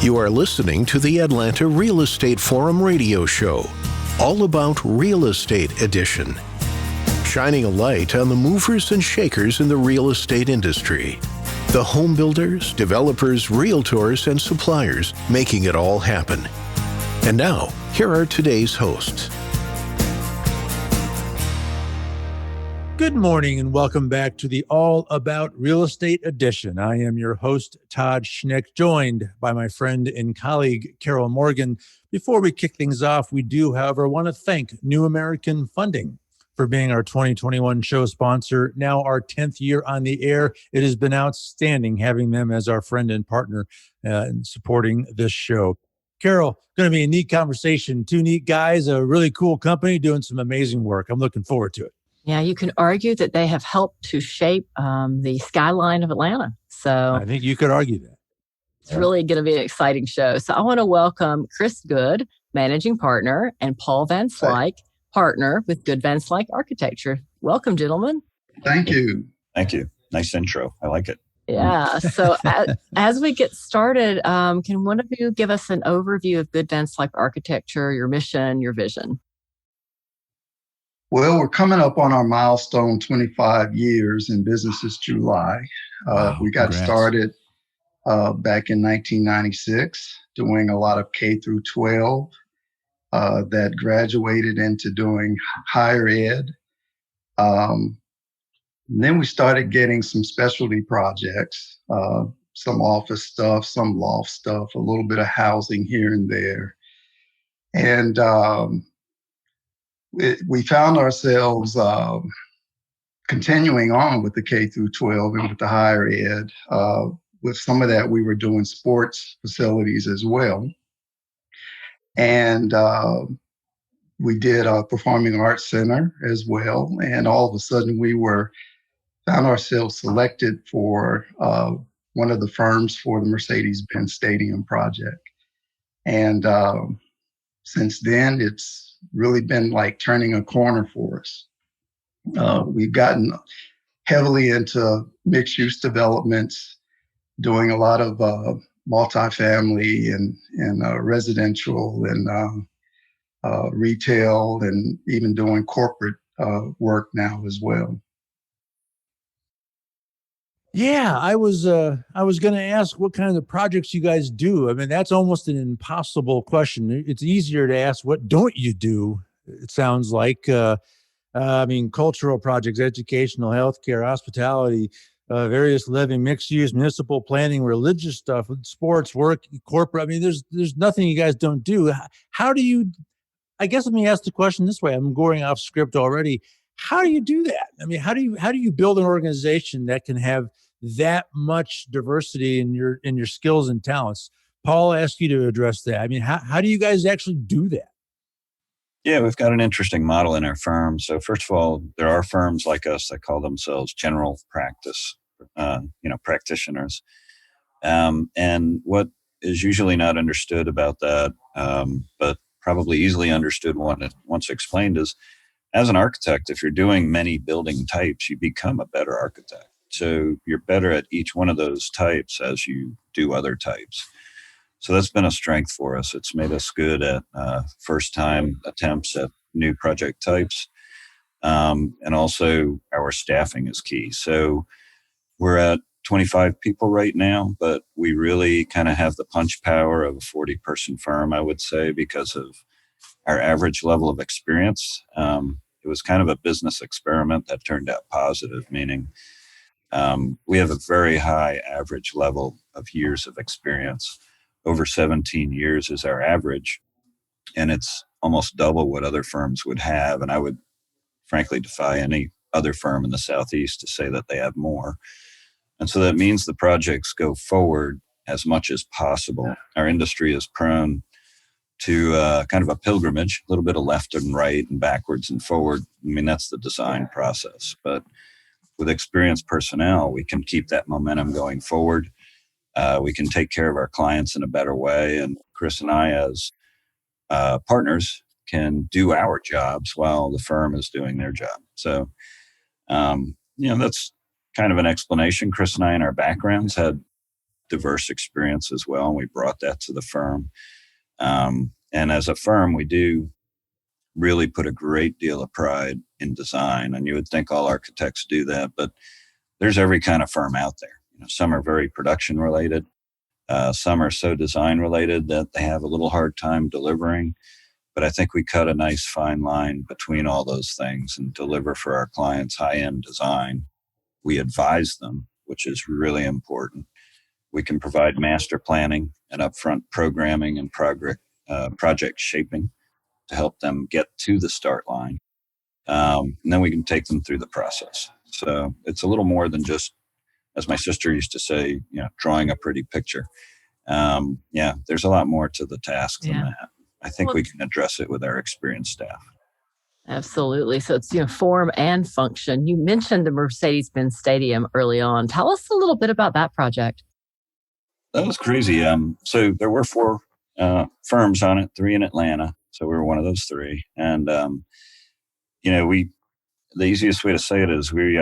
You are listening to the Atlanta Real Estate Forum radio show, all about real estate edition, shining a light on the movers and shakers in the real estate industry, the home builders, developers, realtors, and suppliers making it all happen. And now, here are today's hosts. Good morning and welcome back to the All About Real Estate edition. I am your host, Todd Schnick, joined by my friend and colleague, Carol Morgan. Before we kick things off, we do, however, want to thank New American Funding for being our 2021 show sponsor. Now our 10th year on the air. It has been outstanding having them as our friend and partner in supporting this show. Carol, going to be a neat conversation. Two neat guys, a really cool company doing some amazing work. I'm looking forward to it. Yeah, you can argue that they have helped to shape the skyline of Atlanta. So I think you could argue that. It's really going to be an exciting show. So I want to welcome Chris Goode, managing partner, and Paul Van Slyke, partner with Goode Van Slyke Architecture. Welcome, gentlemen. Thank you. Thank you. Nice intro. I like it. Yeah. So as we get started, can one of you give us an overview of Goode Van Slyke Architecture, your mission, your vision? Well, we're coming up on our milestone 25 years in business this July. We got started back in 1996 doing a lot of K through 12 that graduated into doing higher ed. And then we started getting some specialty projects, some office stuff, some loft stuff, a little bit of housing here and there. And we found ourselves continuing on with the K through 12 and with the higher ed. With some of that, we were doing sports facilities as well. And we did a performing arts center as well. And all of a sudden, we found ourselves selected for one of the firms for the MercedesBenz Stadium project. And since then, it's really been like turning a corner for us. We've gotten heavily into mixed-use developments, doing a lot of multifamily and residential and retail, and even doing corporate work now as well. Yeah, I was going to ask what kind of projects you guys do. I mean, that's almost an impossible question. It's easier to ask, what don't you do? It sounds like, cultural projects, educational, healthcare, hospitality, various living, mixed use, municipal planning, religious stuff, sports, work, corporate. I mean, there's nothing you guys don't do. How do you, I guess let me ask the question this way. I'm going off script already. How do you do that? I mean, how do you build an organization that can have that much diversity in your skills and talents? Paul asked you to address that. I mean, how do you guys actually do that? Yeah, we've got an interesting model in our firm. So first of all, there are firms like us that call themselves general practice, practitioners. And what is usually not understood about that, but probably easily understood once explained, is as an architect, if you're doing many building types, you become a better architect. So you're better at each one of those types as you do other types. So that's been a strength for us. It's made us good at first-time attempts at new project types. And also our staffing is key. So we're at 25 people right now, but we really kind of have the punch power of a 40-person firm, I would say, because of our average level of experience. It was kind of a business experiment that turned out positive, meaning we have a very high average level of years of experience. Over 17 years is our average, and it's almost double what other firms would have. And I would frankly defy any other firm in the Southeast to say that they have more. And so that means the projects go forward as much as possible. Our industry is prone to kind of a pilgrimage, a little bit of left and right and backwards and forward. I mean, that's the design process. But with experienced personnel, we can keep that momentum going forward. We can take care of our clients in a better way. And Chris and I, as partners, can do our jobs while the firm is doing their job. So, that's kind of an explanation. Chris and I, in our backgrounds, had diverse experience as well. And we brought that to the firm. And as a firm, we do really put a great deal of pride in design. And you would think all architects do that, but there's every kind of firm out there. Some are very production related. Some are so design related that they have a little hard time delivering. But I think we cut a nice fine line between all those things and deliver for our clients high-end design. We advise them, which is really important. We can provide master planning and upfront programming and project shaping to help them get to the start line. And then we can take them through the process. So it's a little more than just, as my sister used to say, drawing a pretty picture. There's a lot more to the task than that. I think we can address it with our experienced staff. Absolutely. So it's form and function. You mentioned the Mercedes-Benz Stadium early on. Tell us a little bit about that project. That was crazy. So there were 4 firms on it, 3 in Atlanta. So we were one of those 3. And the easiest way to say it is we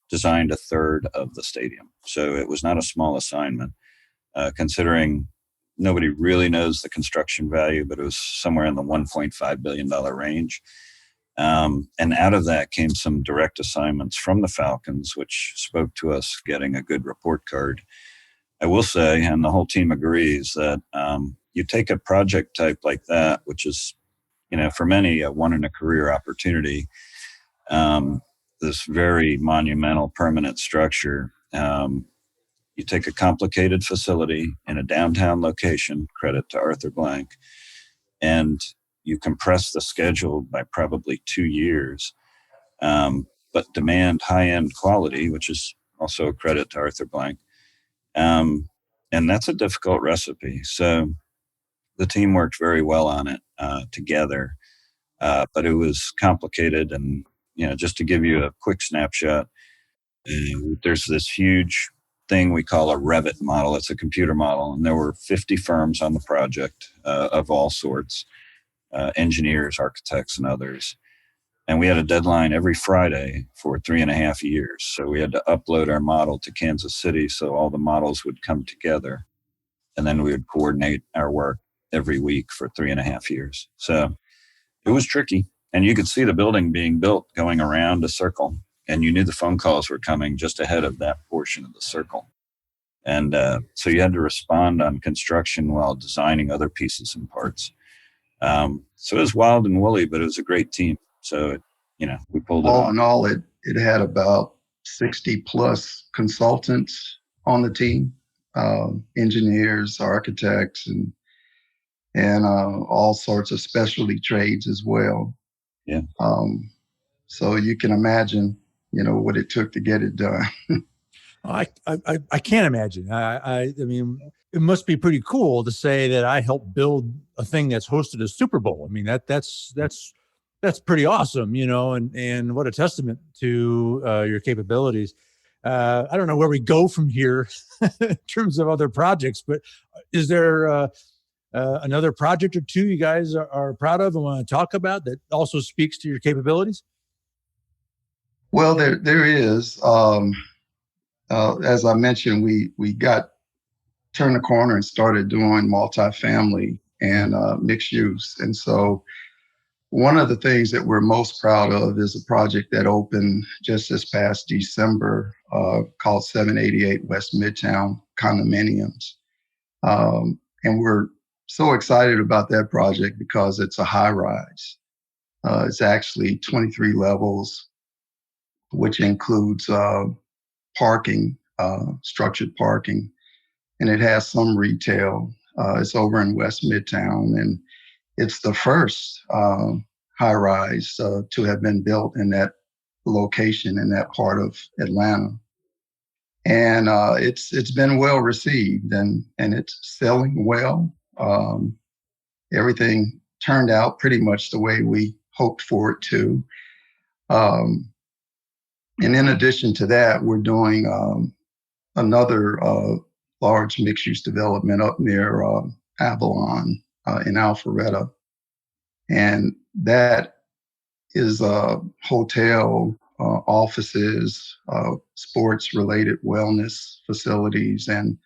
designed a third of the stadium. So it was not a small assignment, considering nobody really knows the construction value, but it was somewhere in the $1.5 billion range. And out of that came some direct assignments from the Falcons, which spoke to us getting a good report card. I will say, and the whole team agrees, that you take a project type like that, which is, for many, a one-in-a-career opportunity, this very monumental permanent structure. You take a complicated facility in a downtown location, credit to Arthur Blank, and you compress the schedule by probably 2 years, but demand high-end quality, which is also a credit to Arthur Blank. And that's a difficult recipe. So the team worked very well on it together, but it was complicated. And, just to give you a quick snapshot, there's this huge thing we call a Revit model. It's a computer model. And there were 50 firms on the project of all sorts, engineers, architects, and others. And we had a deadline every Friday for 3.5 years. So we had to upload our model to Kansas City so all the models would come together. And then we would coordinate our work every week for 3.5 years. So it was tricky. And you could see the building being built going around a circle. And you knew the phone calls were coming just ahead of that portion of the circle. And so you had to respond on construction while designing other pieces and parts. So it was wild and woolly, but it was a great team. So, we pulled it off. All in all, it had about 60 plus consultants on the team, engineers, architects, and all sorts of specialty trades as well. Yeah. So you can imagine, what it took to get it done. I can't imagine. I mean, it must be pretty cool to say that I helped build a thing that's hosted a Super Bowl. I mean, that's pretty awesome, and what a testament to your capabilities. I don't know where we go from here in terms of other projects, but is there another project or two you guys are proud of and want to talk about that also speaks to your capabilities? Well, there is. As I mentioned, we turned the corner and started doing multifamily and mixed use. And so one of the things that we're most proud of is a project that opened just this past December called 788 West Midtown Condominiums. And we're so excited about that project because it's a high rise. It's actually 23 levels, which includes parking, structured parking, and it has some retail. It's over in West Midtown, and it's the first high-rise to have been built in that location in that part of Atlanta. And it's been well received, and it's selling well. Everything turned out pretty much the way we hoped for it to. And in addition to that, we're doing another large mixed-use development up near Avalon in Alpharetta. And that is a hotel, offices, sports-related wellness facilities, and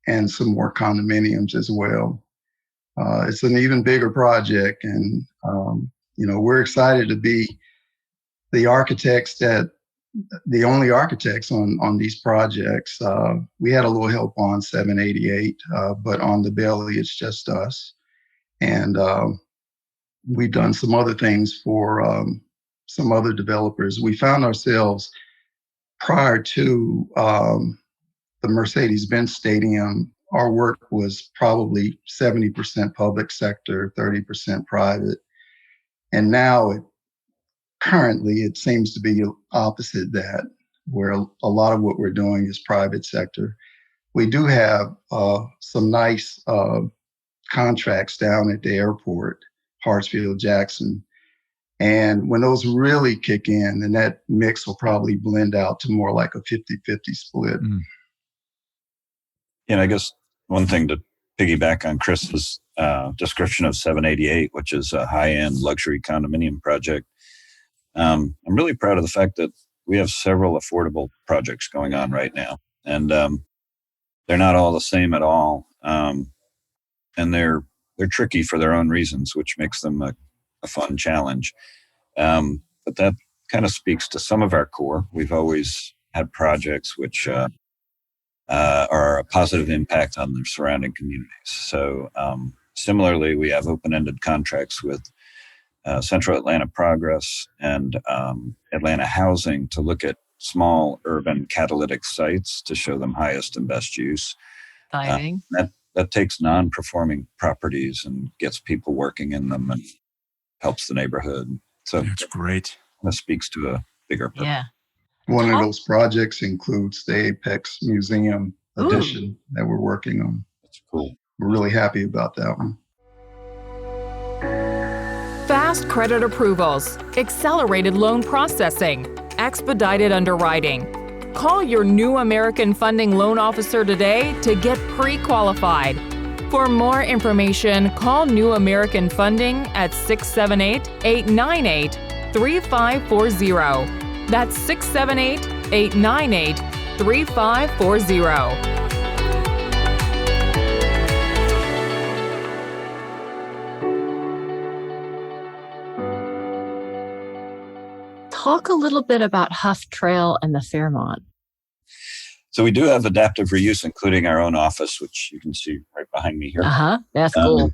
and some more condominiums as well. It's an even bigger project, and we're excited to be the only architects on these projects. We had a little help on 788, but on the belly, it's just us. And we've done some other things for some other developers. We found ourselves prior to the Mercedes-Benz Stadium, our work was probably 70% public sector, 30% private. And now currently it seems to be opposite that, where a lot of what we're doing is private sector. We do have some nice contracts down at the airport, Hartsfield Jackson. And when those really kick in, then that mix will probably blend out to more like a 50-50 split. Mm. And I guess one thing to piggyback on Chris's description of 788, which is a high-end luxury condominium project. I'm really proud of the fact that we have several affordable projects going on right now. And they're not all the same at all. And they're tricky for their own reasons, which makes them a fun challenge. But that kind of speaks to some of our core. We've always had projects which are a positive impact on their surrounding communities. So similarly, we have open-ended contracts with Central Atlanta Progress and Atlanta Housing to look at small urban catalytic sites to show them highest and best use. Exciting. That takes non-performing properties and gets people working in them and helps the neighborhood. So that's great. That speaks to a bigger purpose. Yeah. One of those projects includes the Apex Museum addition that we're working on. That's cool. We're really happy about that one. Fast credit approvals, accelerated loan processing, expedited underwriting. Call your New American Funding loan officer today to get pre-qualified. For more information, call New American Funding at 678-898-3540. That's 678-898-3540. Talk a little bit about Huff Trail and the Fairmont. So we do have adaptive reuse, including our own office, which you can see right behind me here. That's cool.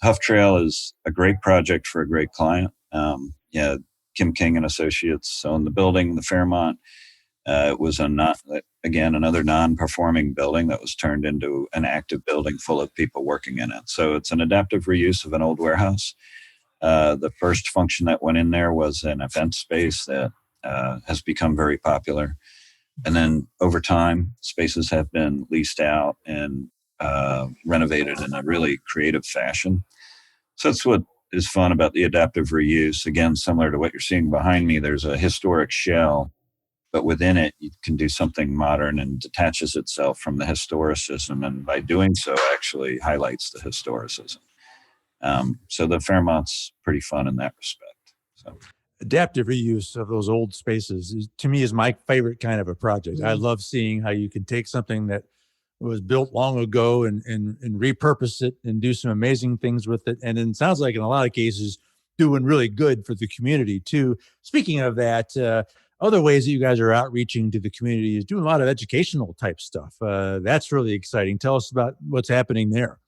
Huff Trail is a great project for a great client. Kim King and Associates own the building, the Fairmont. It was another non-performing building that was turned into an active building full of people working in it. So it's an adaptive reuse of an old warehouse. The first function that went in there was an event space that has become very popular. And then over time, spaces have been leased out and renovated in a really creative fashion. So that's what is fun about the adaptive reuse. Again, similar to what you're seeing behind me, there's a historic shell, but within it, you can do something modern and detaches itself from the historicism. And by doing so, actually highlights the historicism. So the Fairmont's pretty fun in that respect. So. Adaptive reuse of those old spaces to me is my favorite kind of a project. I love seeing how you can take something that was built long ago and repurpose it and do some amazing things with it. And it sounds like in a lot of cases, doing really good for the community too. Speaking of that, other ways that you guys are outreaching to the community is doing a lot of educational type stuff. That's really exciting. Tell us about what's happening there.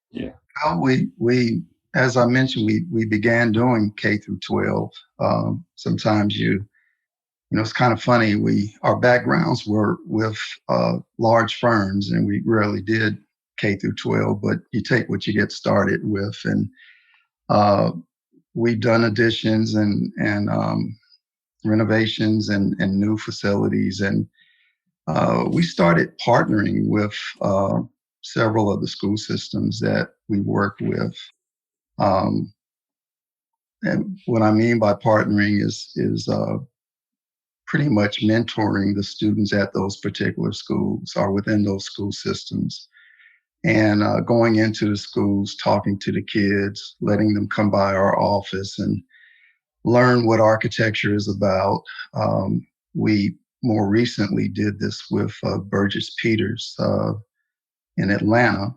Yeah. Well, we as I mentioned, we began doing K through 12. Sometimes it's kind of funny. Our backgrounds were with large firms, and we rarely did K through 12. But you take what you get started with, and we've done additions and renovations and new facilities, and we started partnering with several of the school systems that we work with. And what I mean by partnering is pretty much mentoring the students at those particular schools or within those school systems, and going into the schools, talking to the kids, letting them come by our office and learn what architecture is about. We more recently did this with Burgess Peters in Atlanta,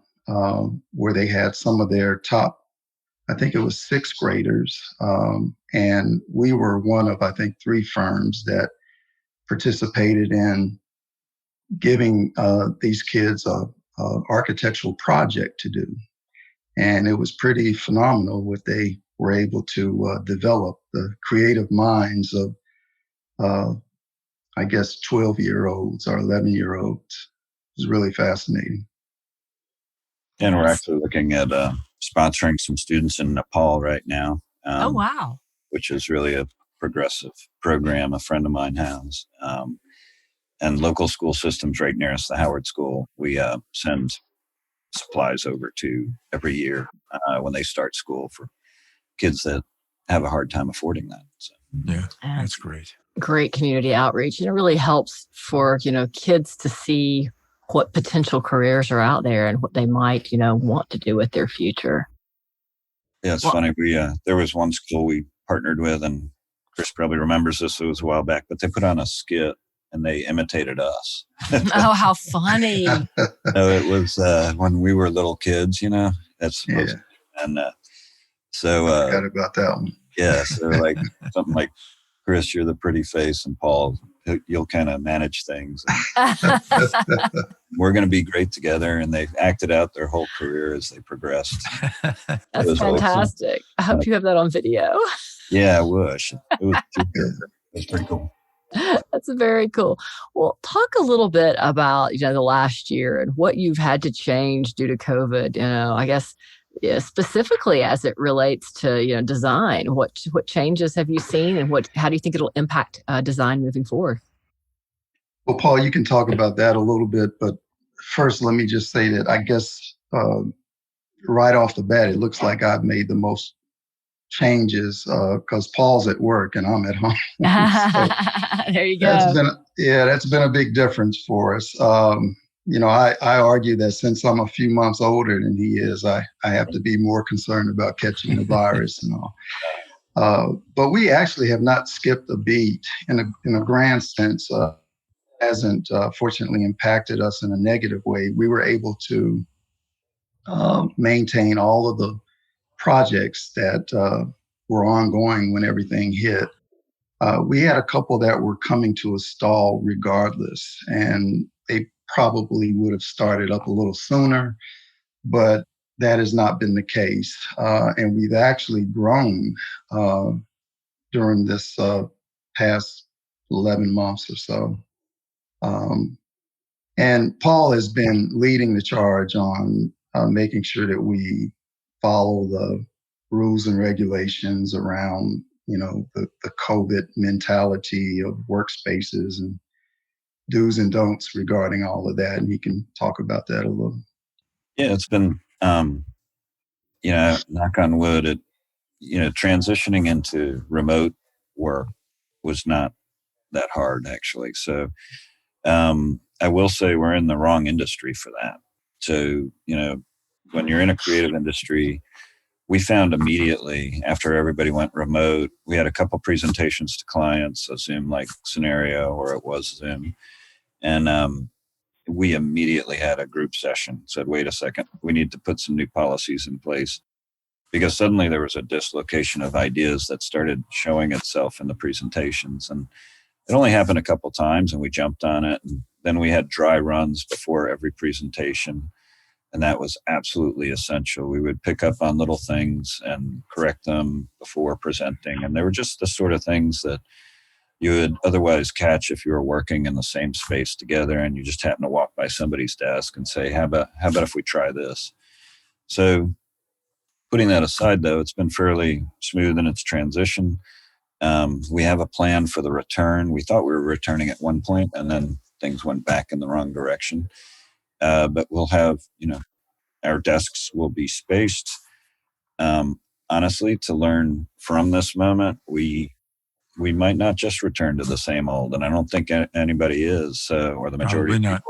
where they had some of their top, I think it was sixth graders. And we were one of, I think, 3 firms that participated in giving these kids a architectural project to do. And it was pretty phenomenal what they were able to develop, the creative minds of, I guess, 12-year-olds or 11-year-olds. It was really fascinating. And we're actually looking at sponsoring some students in Nepal right now. Oh, wow. Which is really a progressive program a friend of mine has. And local school systems right near us, the Howard School, we send supplies over to every year when they start school for kids that have a hard time affording that. So. Yeah, that's great. Great community outreach. And it really helps for, kids to see what potential careers are out there and what they might, want to do with their future. Yeah, it's funny. We there was one school we partnered with, and Chris probably remembers this. It was a while back, but they put on a skit and they imitated us. Oh, how funny! So it was when we were little kids, That's supposed to, and so I forgot about that one. Yeah, so like something like, Chris, you're the pretty face, and Paul, you'll kind of manage things. We're going to be great together, and they've acted out their whole career as they progressed. That's fantastic. Awesome. I hope you have that on video. Yeah, I wish. It was pretty cool. That's very cool. Well, talk a little bit about, the last year and what you've had to change due to COVID. I guess specifically as it relates to, design. What changes have you seen, and how do you think it'll impact design moving forward? Well, Paul, you can talk about that a little bit, but first, let me just say that I guess right off the bat, it looks like I've made the most changes because Paul's at work and I'm at home. So there you go. That's been a big difference for us. I argue that since I'm a few months older than he is, I have to be more concerned about catching the virus and all. But we actually have not skipped a beat in a grand sense. Hasn't fortunately impacted us in a negative way. We were able to maintain all of the projects that were ongoing when everything hit. We had a couple that were coming to a stall regardless, and they probably would have started up a little sooner, but that has not been the case. And we've actually grown during this past 11 months or so. And Paul has been leading the charge on making sure that we follow the rules and regulations around, the COVID mentality of workspaces and do's and don'ts regarding all of that. And he can talk about that a little. Yeah, it's been, knock on wood, transitioning into remote work was not that hard, actually. So I will say we're in the wrong industry for that. So, when you're in a creative industry, we found immediately after everybody went remote, we had a couple presentations to clients, a Zoom-like scenario, or it was Zoom. And we immediately had a group session, said, wait a second, we need to put some new policies in place. Because suddenly there was a dislocation of ideas that started showing itself in the presentations. And it only happened a couple times, and we jumped on it. And then we had dry runs before every presentation. And that was absolutely essential. We would pick up on little things and correct them before presenting. And they were just the sort of things that you would otherwise catch if you were working in the same space together and you just happen to walk by somebody's desk and say, how about if we try this? So putting that aside, though, it's been fairly smooth in its transition. We have a plan for the return. We thought we were returning at one point, and then things went back in the wrong direction. But we'll have, our desks will be spaced. Honestly, to learn from this moment, we might not just return to the same old, and I don't think anybody is, or the majority of people are.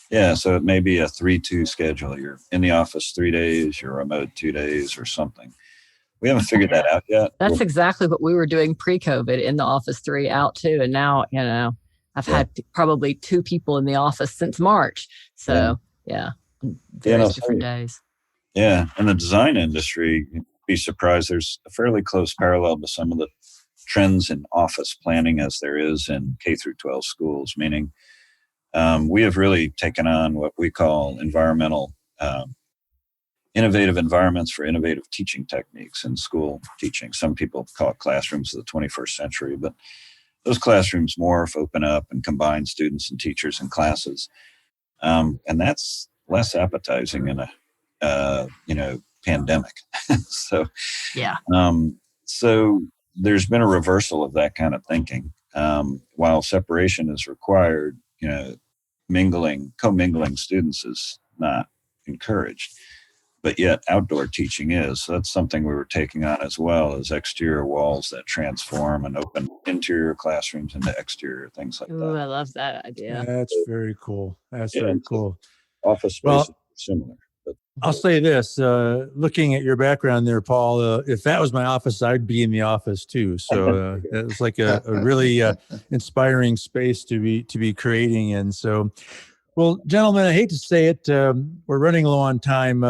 Yeah, so it may be a 3-2 schedule. You're in the office 3 days, you're remote 2 days or something. We haven't figured that out yet. That's exactly what we were doing pre-COVID in the Office 3 out too. And now, I've had probably 2 people in the office since March. So various different days. Yeah. In the design industry, you'd be surprised. There's a fairly close parallel to some of the trends in office planning as there is in K through 12 schools, meaning we have really taken on what we call environmental innovative environments for innovative teaching techniques in school teaching. Some people call it classrooms of the 21st century, but those classrooms morph, open up, and combine students and teachers and classes. And that's less appetizing in a pandemic. So there's been a reversal of that kind of thinking. While separation is required, commingling students is not encouraged. But yet outdoor teaching is. So that's something we were taking on as well as exterior walls that transform and open interior classrooms into exterior, things like that. Ooh, I love that idea. That's very cool. Very cool. Office space is similar. But I'll say this, looking at your background there, Paul, if that was my office, I'd be in the office too. So it was like a really inspiring space to be creating in. So, well, gentlemen, I hate to say it, we're running low on time.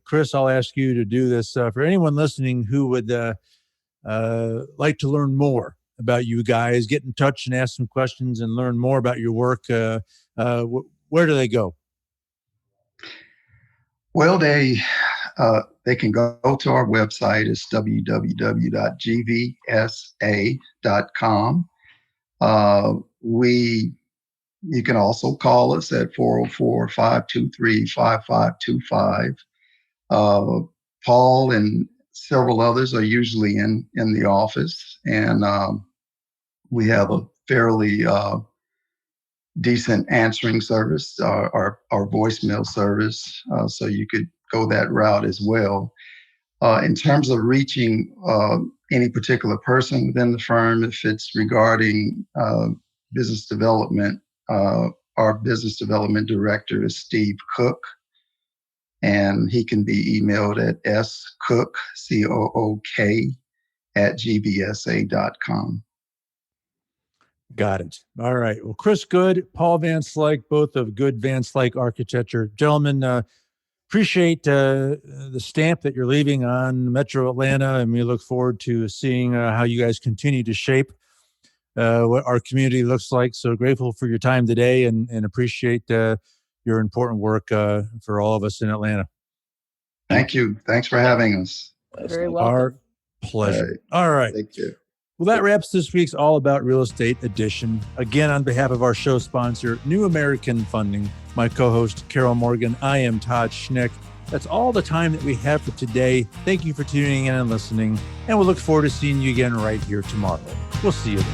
Chris, I'll ask you to do this. For anyone listening who would like to learn more about you guys, get in touch and ask some questions and learn more about your work, where do they go? Well, they can go to our website. It's www.gvsa.com. You can also call us at 404-523-5525. Paul and several others are usually in the office, and we have a fairly decent answering service, our voicemail service, so you could go that route as well. In terms of reaching any particular person within the firm, if it's regarding business development, our business development director is Steve Cook, and he can be emailed at scook, COOK, @gvsa.com. Got it. All right. Well, Chris Goode, Paul Van Slyke, both of Goode Van Slyke Architecture. Gentlemen, appreciate the stamp that you're leaving on Metro Atlanta, and we look forward to seeing how you guys continue to shape what our community looks like. So grateful for your time today and appreciate your important work for all of us in Atlanta. Thank you. Thanks for having us. Very welcome. Our pleasure. All right. Thank you. Well, that wraps this week's All About Real Estate edition. Again, on behalf of our show sponsor, New American Funding, my co-host, Carol Morgan, I am Todd Schnick. That's all the time that we have for today. Thank you for tuning in and listening, and we'll look forward to seeing you again right here tomorrow. We'll see you then.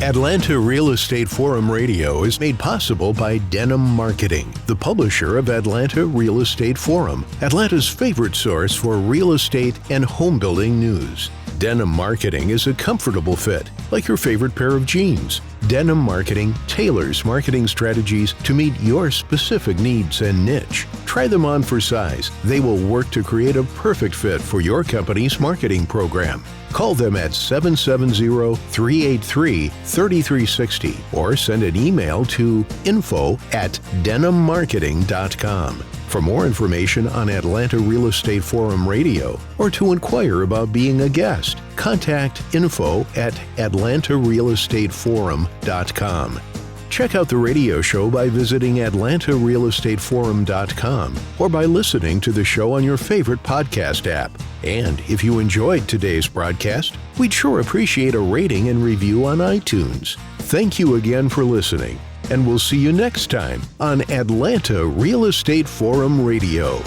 Atlanta Real Estate Forum Radio is made possible by Denim Marketing, the publisher of Atlanta Real Estate Forum, Atlanta's favorite source for real estate and home building news. Denim Marketing is a comfortable fit, like your favorite pair of jeans. Denim Marketing tailors marketing strategies to meet your specific needs and niche. Try them on for size. They will work to create a perfect fit for your company's marketing program. Call them at 770-383-3360 or send an email to info@denimmarketing.com. For more information on Atlanta Real Estate Forum Radio or to inquire about being a guest, contact info@atlantarealestateforum.com. Check out the radio show by visiting atlantarealestateforum.com or by listening to the show on your favorite podcast app. And if you enjoyed today's broadcast, we'd sure appreciate a rating and review on iTunes. Thank you again for listening, and we'll see you next time on Atlanta Real Estate Forum Radio.